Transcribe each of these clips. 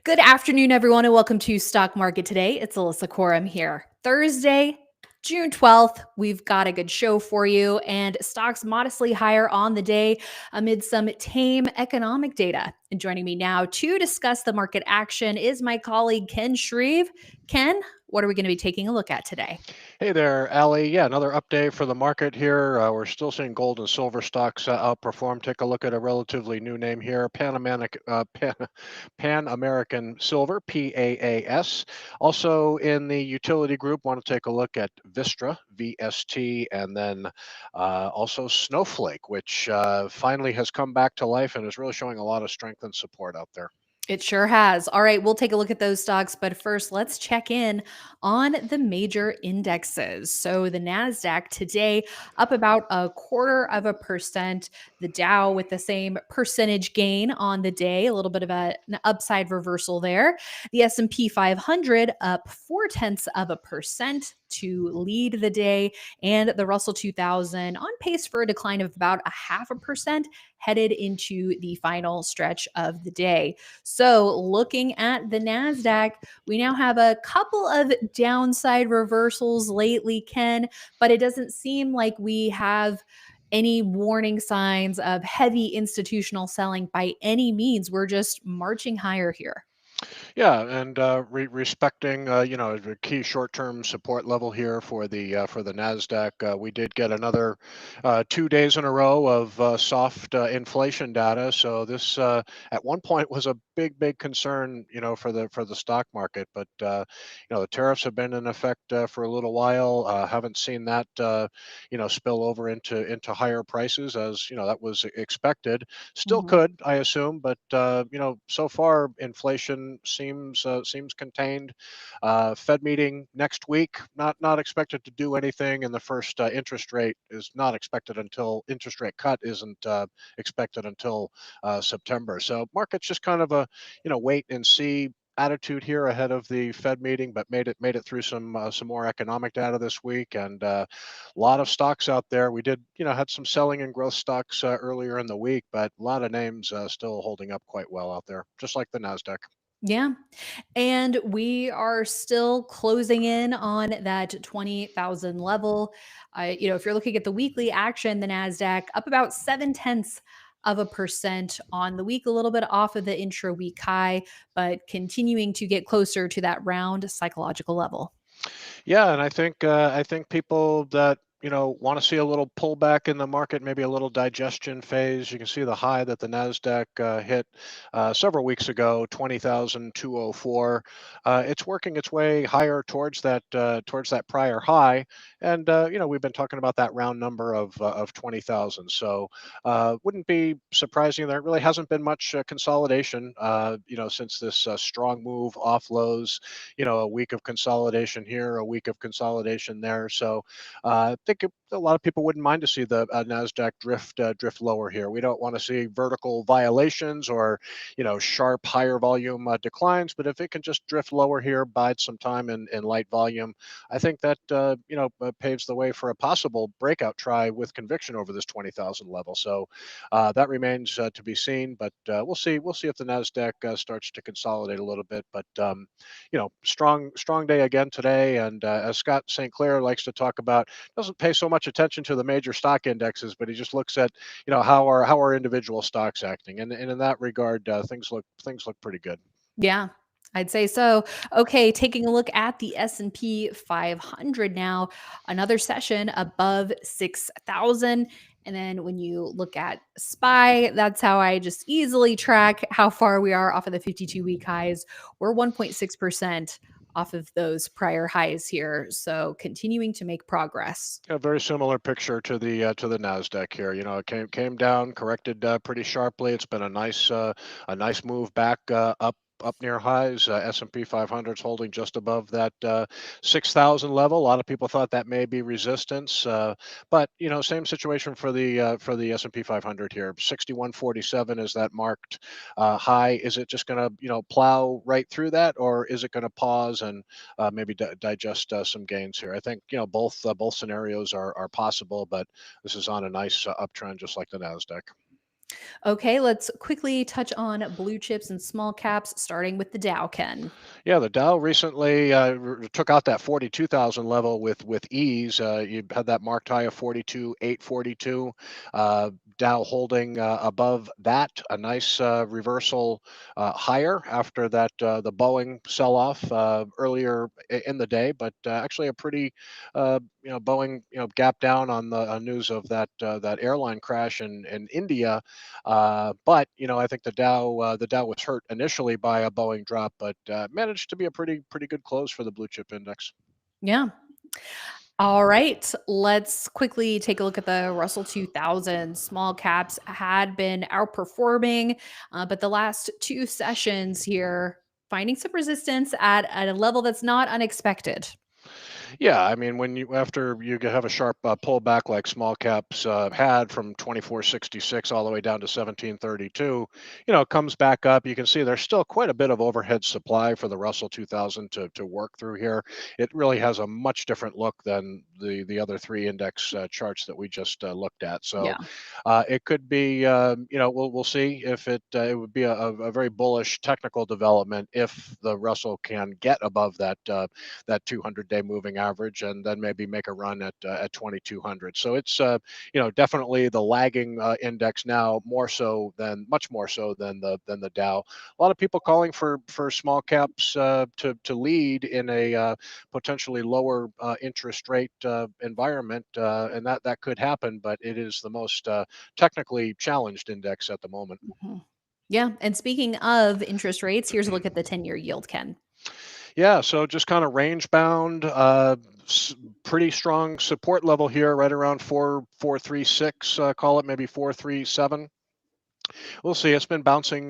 Good afternoon, everyone, and welcome to Stock Market Today. It's Alissa Coram here. Thursday, June 12th, we've got a good show for you, and stocks modestly higher on the day amid some tame economic data. And joining me now to discuss the market action is my colleague, Ken Shreve. Ken, what are we going to be taking a look at today? Hey there, Ali. Yeah, another update for the market here. We're still seeing gold and silver stocks outperform. Take a look at a relatively new name here, Pan American Silver, PAAS. Also in the utility group, want to take a look at Vistra, VST, and then also Snowflake, which finally has come back to life and is really showing a lot of strength and support out there. It sure has. All right, we'll take a look at those stocks, but first let's check in on the major indexes. So the NASDAQ today up about 0.25%. The Dow with the same percentage gain on the day, a little bit of an upside reversal there. The S&P 500 up 0.4% to lead the day, and the Russell 2000 on pace for a decline of about 0.5% headed into the final stretch of the day. So, looking at the NASDAQ, we now have a couple of downside reversals lately, Ken, but it doesn't seem like we have any warning signs of heavy institutional selling by any means. We're just marching higher here. Yeah, and respecting the key short-term support level here for the Nasdaq. We did get another 2 days in a row of soft inflation data. So this at one point was a big concern, for the stock market. But the tariffs have been in effect for a little while. Haven't seen that spill over into higher prices as that was expected. Still Mhm. could, I assume, but so far inflation seems contained. Fed meeting next week, not expected to do anything, and the first interest rate is not expected until interest rate cut isn't expected until September. So market's just kind of a wait and see attitude here ahead of the Fed meeting, but made it through some more economic data this week, and a lot of stocks out there. We did had some selling and growth stocks earlier in the week, but a lot of names still holding up quite well out there, just like the Nasdaq. Yeah. And we are still closing in on that 20,000 level. If you're looking at the weekly action, the NASDAQ up about 0.7% on the week, a little bit off of the intra week high, but continuing to get closer to that round psychological level. Yeah, and I think people that want to see a little pullback in the market, maybe a little digestion phase. You can see the high that the Nasdaq hit several weeks ago, 20,204. It's working its way higher towards that prior high, and we've been talking about that round number of 20,000. So wouldn't be surprising. There really hasn't been much consolidation, since this strong move off lows. A week of consolidation here, a week of consolidation there. So I think a lot of people wouldn't mind to see the Nasdaq drift lower here. We don't want to see vertical violations or sharp higher volume declines, but if it can just drift lower here, bide some time in light volume, I think that paves the way for a possible breakout try with conviction over this 20,000 level. So that remains to be seen, but we'll see if the Nasdaq starts to consolidate a little bit. But strong day again today, and as Scott St. Clair likes to talk about, doesn't pay so much attention to the major stock indexes, but he just looks at how are individual stocks acting, and in that regard, things look pretty good. Yeah, I'd say so. Okay, taking a look at the S&P 500 now, another session above 6,000. And then when you look at SPY, that's how I just easily track how far we are off of the 52-week highs. We're 1.6% off of those prior highs here. So continuing to make progress. A very similar picture to the Nasdaq here. It came down, corrected pretty sharply. It's been a nice move back up near highs. S&P 500 is holding just above that 6,000 level. A lot of people thought that may be resistance, but same situation for the S&P 500 here. 6147 is that marked high. Is it just going to plow right through that, or is it going to pause and maybe digest some gains here? I think both scenarios are possible, but this is on a nice uptrend, just like the Nasdaq. Okay, let's quickly touch on blue chips and small caps, starting with the Dow, Ken. Yeah, the Dow recently took out that 42,000 level with ease. You had that marked high of 42,842. Dow holding above that, a nice reversal higher after that the Boeing sell-off earlier in the day, but actually a pretty Boeing gap down on the news of that airline crash in India. But I think the Dow was hurt initially by a Boeing drop, but managed to be a pretty good close for the blue chip index. Yeah. All right, let's quickly take a look at the Russell 2000. Small caps had been outperforming, but the last two sessions here finding some resistance at a level that's not unexpected. Yeah, I mean, when you after you have a sharp pullback like small caps had from 2466 all the way down to 1732, it comes back up. You can see there's still quite a bit of overhead supply for the Russell 2000 to work through here. It really has a much different look than the other three index charts that we just looked at. So Yeah. it could be, we'll see if it would be a very bullish technical development if the Russell can get above that 200-day moving average and then maybe make a run at 2200. So it's definitely the lagging index now much more so than the Dow. A lot of people calling for small caps to lead in a potentially lower interest rate environment, and that could happen, but it is the most technically challenged index at the moment. Mhm. Yeah. And speaking of interest rates, here's a look at the 10-year yield, Ken. Yeah, so just kind of range bound, pretty strong support level here, right around 4.36. Call it maybe 4.37. We'll see. It's been bouncing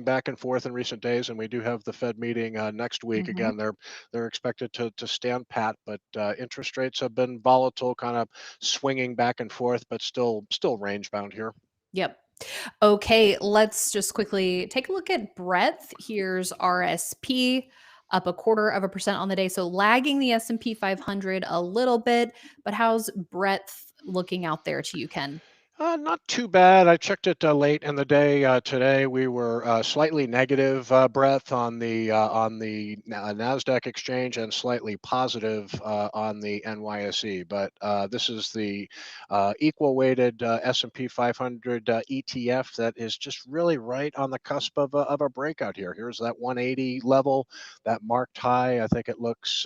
back and forth in recent days, and we do have the Fed meeting next week. Mhm. Again, they're expected to stand pat, but interest rates have been volatile, kind of swinging back and forth, but still range bound here. Yep. Okay, let's just quickly take a look at breadth. Here's RSP up a quarter of a percent on the day, so lagging the S&P 500 a little bit, but how's breadth looking out there to you, Ken? Not too bad. I checked it late in the day today. We were slightly negative breadth on the Nasdaq exchange and slightly positive on the NYSE. But this is the equal weighted S&P 500 ETF that is just really right on the cusp of a breakout here. Here's that 180 level, that marked high. I think it looks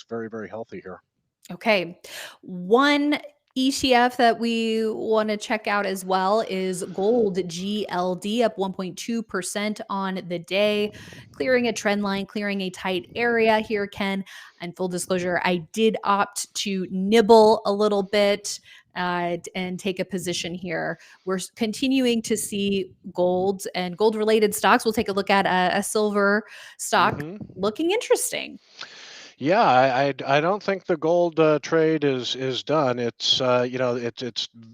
very very healthy here. Okay. One ETF that we want to check out as well is Gold GLD up 1.2% on the day, clearing a trend line, clearing a tight area here, Ken. And full disclosure, I did opt to nibble a little bit and take a position here. We're continuing to see gold and gold related stocks. We'll take a look at a silver stock Hmm. looking interesting. Yeah, I don't think the gold trade is done. It's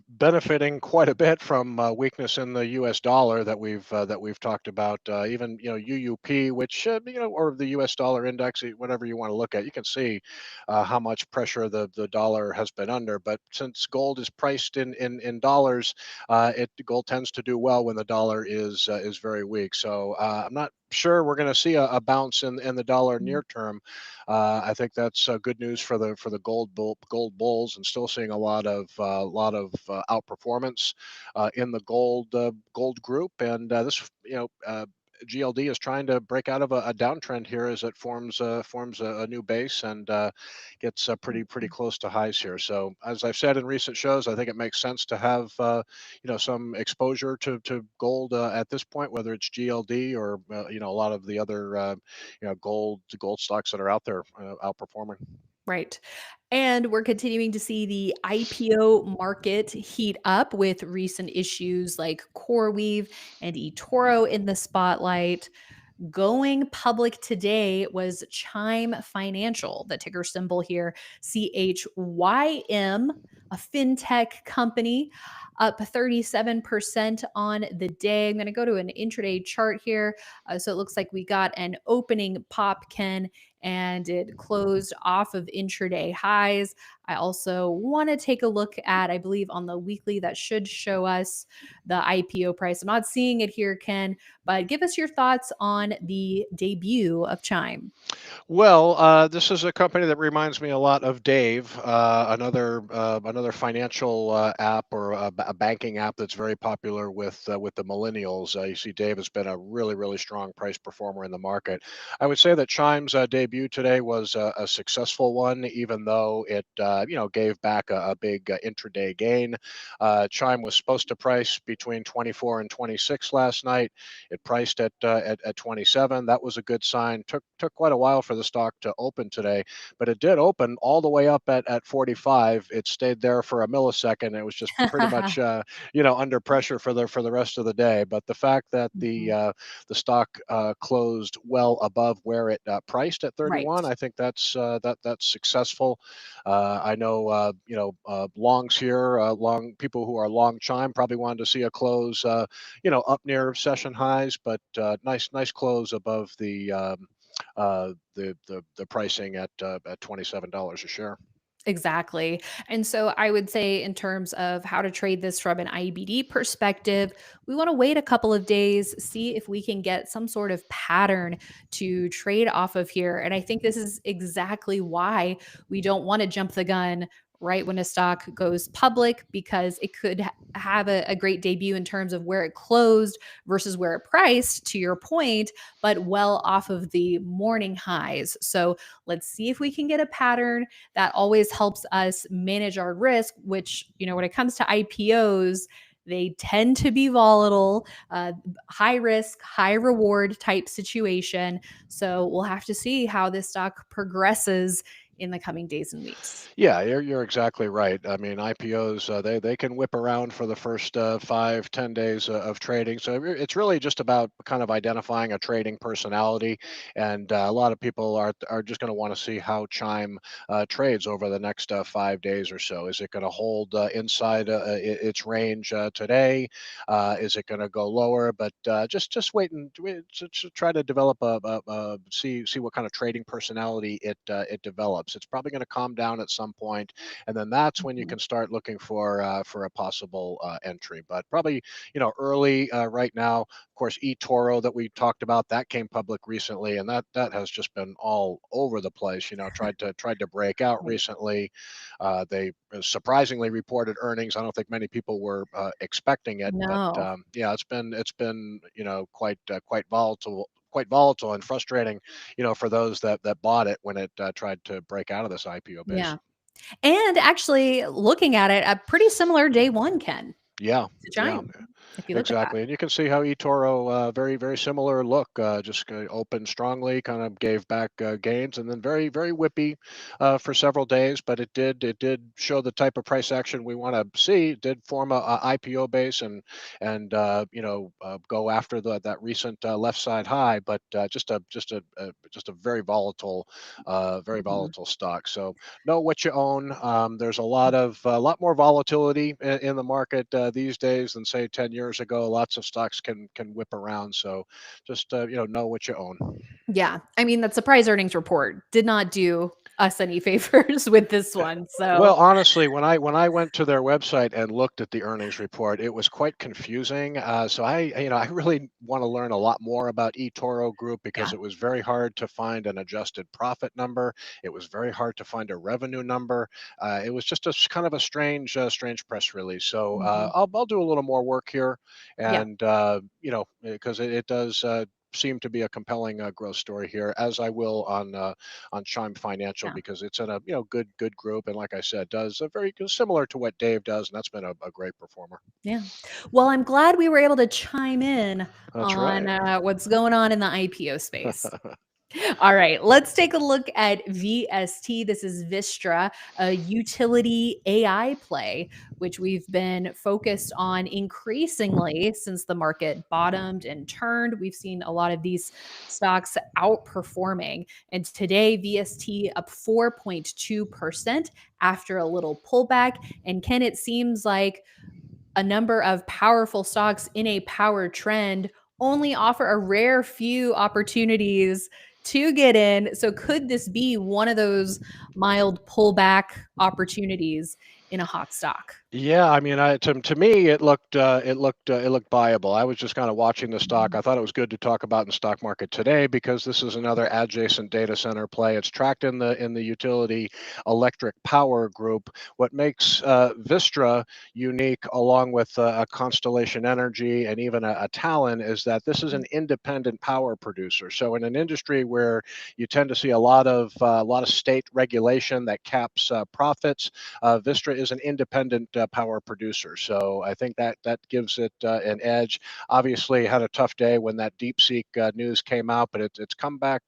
benefiting quite a bit from weakness in the U.S. dollar that we've talked about. Even UUP, which or the U.S. dollar index, whatever you want to look at, you can see how much pressure the dollar has been under. But since gold is priced in dollars, it gold tends to do well when the dollar is very weak. So I'm not sure we're going to see a bounce in the dollar near term. I think that's good news for the gold bulls, and still seeing a lot of outperformance in the gold group. And this GLD is trying to break out of a downtrend here as it forms a new base and gets pretty close to highs here. So as I've said in recent shows, I think it makes sense to have some exposure to gold at this point, whether it's GLD or a lot of the other gold stocks that are out there outperforming. Right. And we're continuing to see the IPO market heat up with recent issues like CoreWeave and eToro in the spotlight. Going public today was Chime Financial, the ticker symbol here, CHYM, a fintech company, up 37% on the day. I'm going to go to an intraday chart here. So it looks like we got an opening pop, Ken, and it closed off of intraday highs. I also want to take a look at, I believe on the weekly, that should show us the IPO price. I'm not seeing it here, Ken, but give us your thoughts on the debut of Chime. Well, this is a company that reminds me a lot of Dave, another financial app or a banking app that's very popular with the millennials. You see, Dave has been a really strong price performer in the market. I would say that Chime's debut today was a successful one, even though it gave back a big intraday gain. Chime was supposed to price between 24 and 26 last night. It priced at 27. That was a good sign. Took quite a while for the stock to open today, but it did open all the way up at 45. It stayed there for a millisecond. It was just pretty much under pressure for the rest of the day. But the fact that Mhm. the stock closed well above where it priced at Right. 31, I think that's successful. I know longs here, long people who are long Chime probably wanted to see a close up near session highs, but nice close above the pricing at $27 a share. Exactly. And so I would say, in terms of how to trade this from an IBD perspective, we want to wait a couple of days, see if we can get some sort of pattern to trade off of here. And I think this is exactly why we don't want to jump the gun right when a stock goes public, because it could have a great debut in terms of where it closed versus where it priced, to your point, but well off of the morning highs. So let's see if we can get a pattern. That always helps us manage our risk, which, when it comes to IPOs, they tend to be volatile, high risk, high reward type situation. So we'll have to see how this stock progresses in the coming days and weeks. Yeah, you're exactly right. I mean, IPOs they can whip around for the first 5, 10 days of trading. So it's really just about kind of identifying a trading personality, and a lot of people are just going to want to see how Chime trades over the next 5 days or so. Is it going to hold inside its range today? Is it going to go lower? But just wait and to try to develop see what kind of trading personality it develops. It's probably going to calm down at some point, and then that's when you Mhm. can start looking for a possible entry. But probably early right now. Of course, eToro that we talked about, that came public recently, and that has just been all over the place. Tried to break out Right. recently. They surprisingly reported earnings. I don't think many people were expecting it, but No. yeah, it's been quite volatile. Quite volatile and frustrating, for those that bought it when it tried to break out of this IPO base. Yeah. And actually, looking at it, a pretty similar day one, Ken, Yeah, to yeah. Chime, if you look at that. Exactly, and you can see how eToro, very similar look, just opened strongly, kind of gave back gains, and then very whippy for several days. But it did show the type of price action we want to see. It did form a IPO base and go after that recent left side high, but just a very Mhm. volatile stock. So know what you own. There's a lot more volatility in the market these days than say 10 years ago. Lots of stocks can whip around. So just know what you own. Yeah. I mean, that surprise earnings report did not do us any favors with this one. Well, So, honestly, when I went to their website and looked at the earnings report, it was quite confusing. So I really want to learn a lot more about eToro Group because yeah. it was very hard to find an adjusted profit number. It was very hard to find a revenue number. It was just kind of a strange press release. So Mhm. I'll do a little more work here, Yeah. and because it does. Seem to be a compelling growth story here, as I will on Chime Financial, Yeah. because it's in a good group, and like I said, does a very similar to what Dave does, and that's been a great performer. Yeah. Well, I'm glad we were able to chime in That's on right. what's going on in the IPO space. All right, let's take a look at VST. This is Vistra, a utility AI play, which we've been focused on increasingly since the market bottomed and turned. We've seen a lot of these stocks outperforming. And today, VST up 4.2% after a little pullback. And Ken, it seems like a number of powerful stocks in a power trend only offer a rare few opportunities to get in. So could this be one of those mild pullback opportunities in a hot stock? Yeah, I mean, to me, it looked viable. I was just kind of watching the stock. I thought it was good to talk about in the stock market today because this is another adjacent data center play. It's tracked in the utility electric power group. What makes Vistra unique, along with a Constellation Energy and even a Talon, is that this is an independent power producer. So in an industry where you tend to see a lot of state regulation that caps profits, Vistra is an independent power producer, so I think that gives it an edge. Obviously, had a tough day when that DeepSeek news came out, but it's come back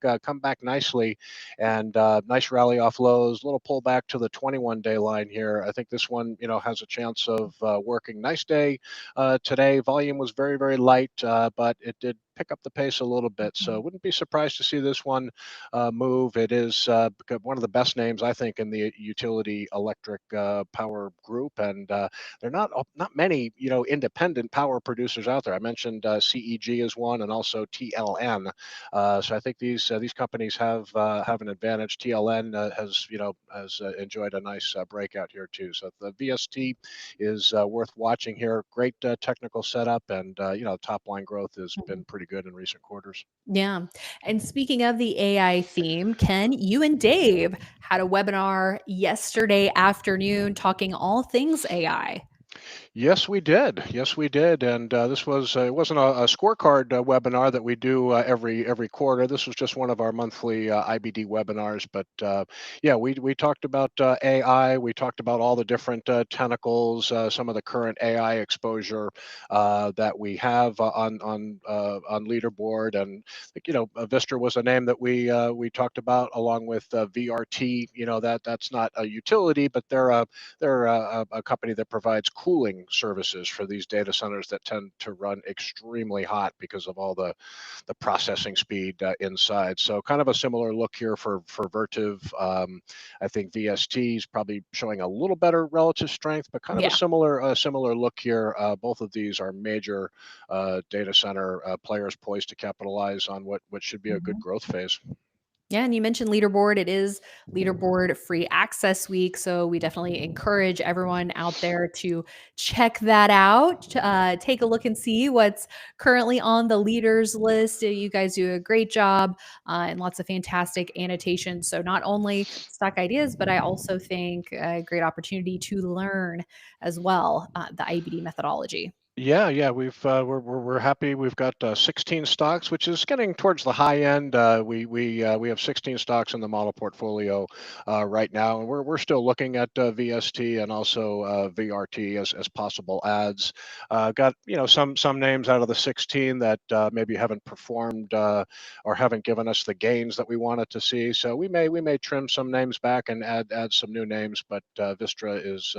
nicely, and nice rally off lows, little pullback to the 21-day line here. I think this one, has a chance of working. Nice day today. Volume was very light, but it did pick up the pace a little bit. So wouldn't be surprised to see this one move. It is one of the best names, I think, in the utility electric power group, and there are not many, independent power producers out there. I mentioned CEG is one, and also TLN. So I think these companies have an advantage. TLN has enjoyed a nice breakout here too. So the VST is worth watching here. Great technical setup, and top line growth has been pretty good in recent quarters. Yeah. And speaking of the AI theme, Ken, you and Dave had a webinar yesterday afternoon talking all things AI. Yes, we did. Yes, we did. And this was it wasn't a scorecard webinar that we do every quarter. This was just one of our monthly IBD webinars. But yeah, we talked about AI. We talked about all the different tentacles, some of the current AI exposure that we have on leaderboard. And Vistra was a name that we talked about, along with VRT. That's not a utility, but they're a company that provides cooling services for these data centers that tend to run extremely hot because of all the processing speed inside. So kind of a similar look here for Vertiv. I think VST is probably showing a little better relative strength, but kind of a Yeah. similar look here. Both of these are major data center players poised to capitalize on what should be a good Mhm. growth phase. Yeah, and you mentioned leaderboard. It is leaderboard free access week. So we definitely encourage everyone out there to check that out. Take a look and see what's currently on the leaders list. You guys do a great job and lots of fantastic annotations. So not only stock ideas, but I also think a great opportunity to learn as well the IBD methodology. Yeah, we're happy. We've got 16 stocks, which is getting towards the high end. We have 16 stocks in the model portfolio right now, and we're still looking at VST and also VRT as possible adds. Got some names out of the 16 that maybe haven't performed or haven't given us the gains that we wanted to see. So we may trim some names back and add some new names, but Vistra is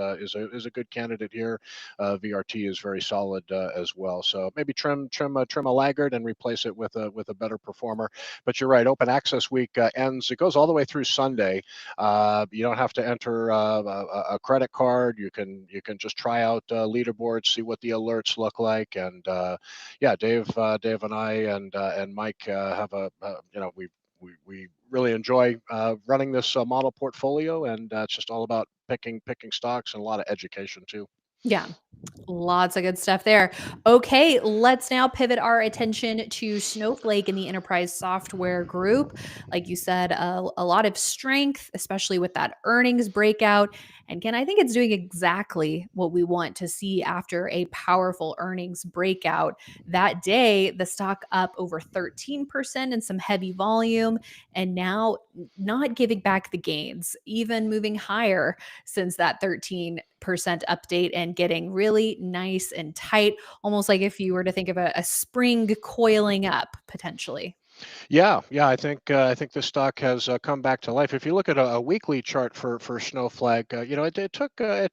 a good candidate here. VRT is very solid as well. So maybe trim a laggard and replace it with a better performer. But you're right. Open Access Week ends. It goes all the way through Sunday. You don't have to enter a credit card. You can just try out leaderboards, see what the alerts look like, and yeah, Dave and I and Mike have we really enjoy running this model portfolio, and it's just all about picking stocks and a lot of education too. Yeah. Lots of good stuff there. Okay, let's now pivot our attention to Snowflake in the enterprise software group. Like you said, a lot of strength, especially with that earnings breakout. And Ken, I think it's doing exactly what we want to see after a powerful earnings breakout. That day, the stock up over 13% and some heavy volume, and now not giving back the gains, even moving higher since that 13% update and getting really nice and tight, almost like if you were to think of a spring coiling up potentially. Yeah. I think this stock has come back to life. If you look at a weekly chart for Snowflake, it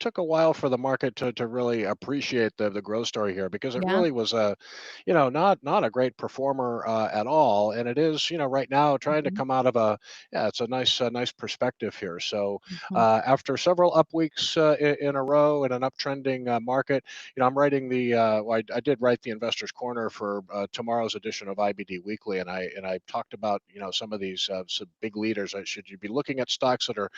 took a while for the market to really appreciate the growth story here, because it Yeah. really was not a great performer at all, and it is right now trying to Mhm. come out of it's a nice perspective here. So Mhm. after several up weeks in a row in an uptrending market, I'm writing well, I did write the Investors Corner for tomorrow's edition of IBD Weekly, and I talked about, some of these some big leaders. Should you be looking at stocks that are,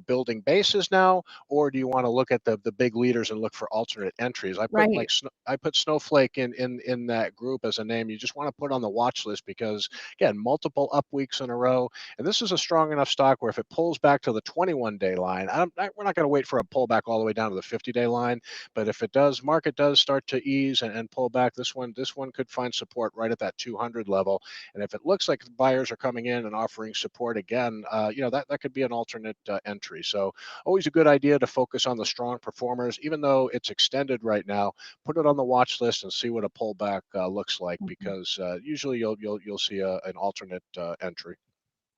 building bases now, or do you want to look at the big leaders and look for alternate entries? Right. I put Snowflake in that group as a name you just want to put on the watch list because again, multiple up weeks in a row, and this is a strong enough stock where if it pulls back to the 21-day line, we're not going to wait for a pullback all the way down to the 50-day line. But if it does, market does start to ease and pull back, this one could find support right at that 200 level. And if it looks like buyers are coming in and offering support again, that could be an alternate entry. So always a good idea to focus on the strong performers, even though it's extended right now. Put it on the watch list and see what a pullback looks like, Mhm. because usually you'll see an alternate entry.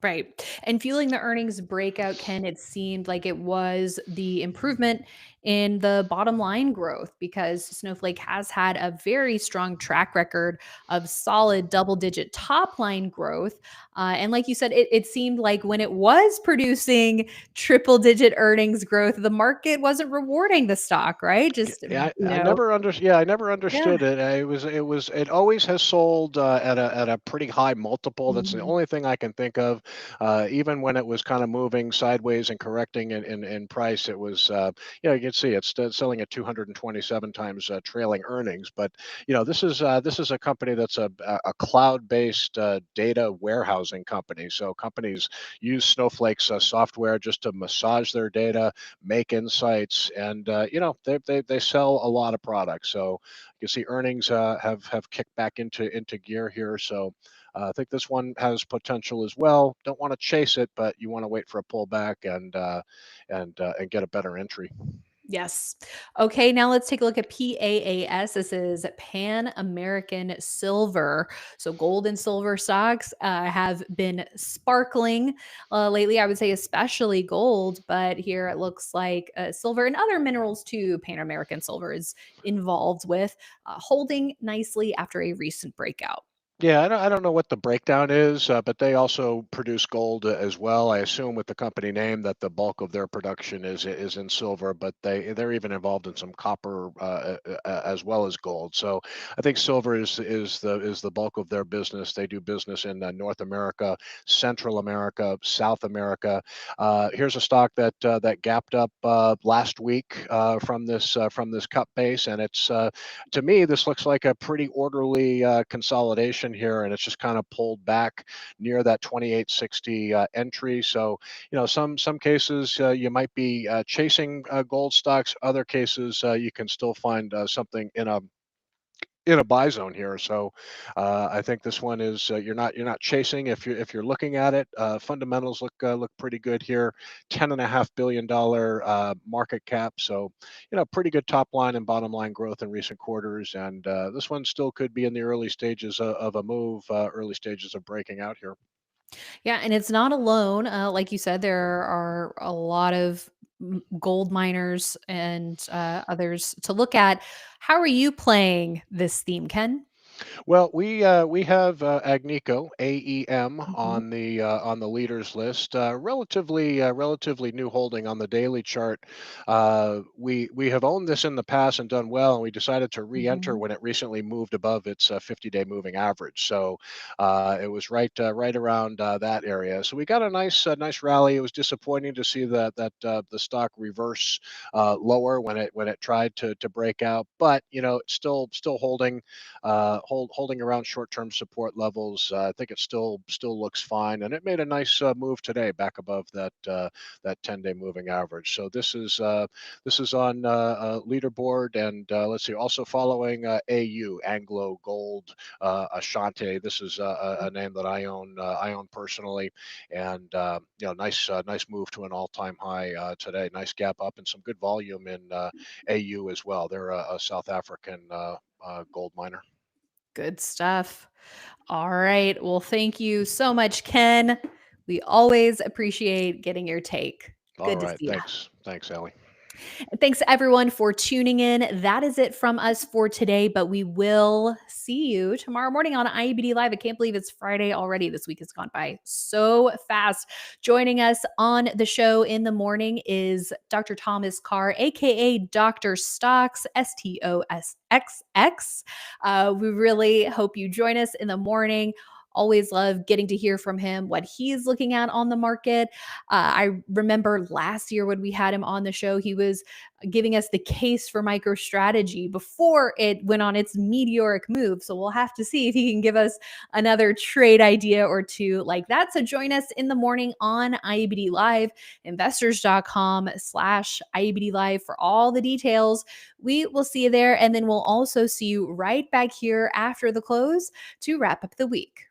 Right. And fueling the earnings breakout, Ken, it seemed like it was the improvement in the bottom line growth because Snowflake has had a very strong track record of solid double digit top line growth. And like you said, it seemed like when it was producing triple digit earnings growth, the market wasn't rewarding the stock, right? Just, Yeah, you I know, never under yeah, I never yeah. understood it. It always has sold at a pretty high multiple. That's the Mhm. only thing I can think of. Even when it was kind of moving sideways and correcting in price, it was you can see it's still selling at 227 times trailing earnings. But this is a company that's a cloud-based data warehousing company. So companies use Snowflake's software just to massage their data, make insights, and they sell a lot of products. So you see earnings have kicked back into gear here. So I think this one has potential as well. Don't want to chase it, but you want to wait for a pullback and get a better entry. Yes. Okay, now let's take a look at PAAS. This is Pan American Silver. So gold and silver stocks have been sparkling lately. I would say especially gold, but here it looks like silver and other minerals too. Pan American Silver is involved with holding nicely after a recent breakout. Yeah, I don't know what the breakdown is, but they also produce gold as well. I assume with the company name that the bulk of their production is in silver, but they're even involved in some copper as well as gold. So I think silver is the bulk of their business. They do business in North America, Central America, South America. Here's a stock that gapped up last week from this cut base, and it's to me, this looks like a pretty orderly consolidation here, and it's just kind of pulled back near that 2860 entry. So, some cases you might be chasing gold stocks. Other cases you can still find something in a buy zone here. So I think this one is you're not chasing if you're looking at it. Fundamentals look pretty good here. $10.5 billion market cap. So pretty good top line and bottom line growth in recent quarters. And this one still could be in the early stages of a move, early stages of breaking out here. Yeah, and it's not alone. Like you said, there are a lot of gold miners and others to look at. How are you playing this theme, Ken? Well, we have Agnico AEM Mhm. on the leaders list. Relatively new holding on the daily chart. We have owned this in the past and done well, and we decided to re-enter Mhm. when it recently moved above its 50-day moving average. So it was right around that area. So we got a nice rally. It was disappointing to see that the stock reverse lower when it tried to break out, but it's still holding around short-term support levels. I think it still looks fine, and it made a nice move today back above that 10-day moving average. So this is on leaderboard, and let's see, also following AU Anglo Gold Ashanti. This is a name that I own personally, and nice move to an all-time high today. Nice gap up and some good volume in AU as well. They're a South African gold miner. Good stuff. All right. Well, thank you so much, Ken. We always appreciate getting your take. All Good to right. see you. Thanks, Ellie. Thanks everyone for tuning in. That is it from us for today, but we will see you tomorrow morning on IBD Live. I can't believe it's Friday already. This week has gone by so fast. Joining us on the show in the morning is Dr. Thomas Carr, aka Dr. Stocks, STOSXX. We really hope you join us in the morning. Always love getting to hear from him what he's looking at on the market. I remember last year when we had him on the show, he was giving us the case for MicroStrategy before it went on its meteoric move. So we'll have to see if he can give us another trade idea or two like that. So join us in the morning on IBD Live, investors.com/IBD Live for all the details. We will see you there. And then we'll also see you right back here after the close to wrap up the week.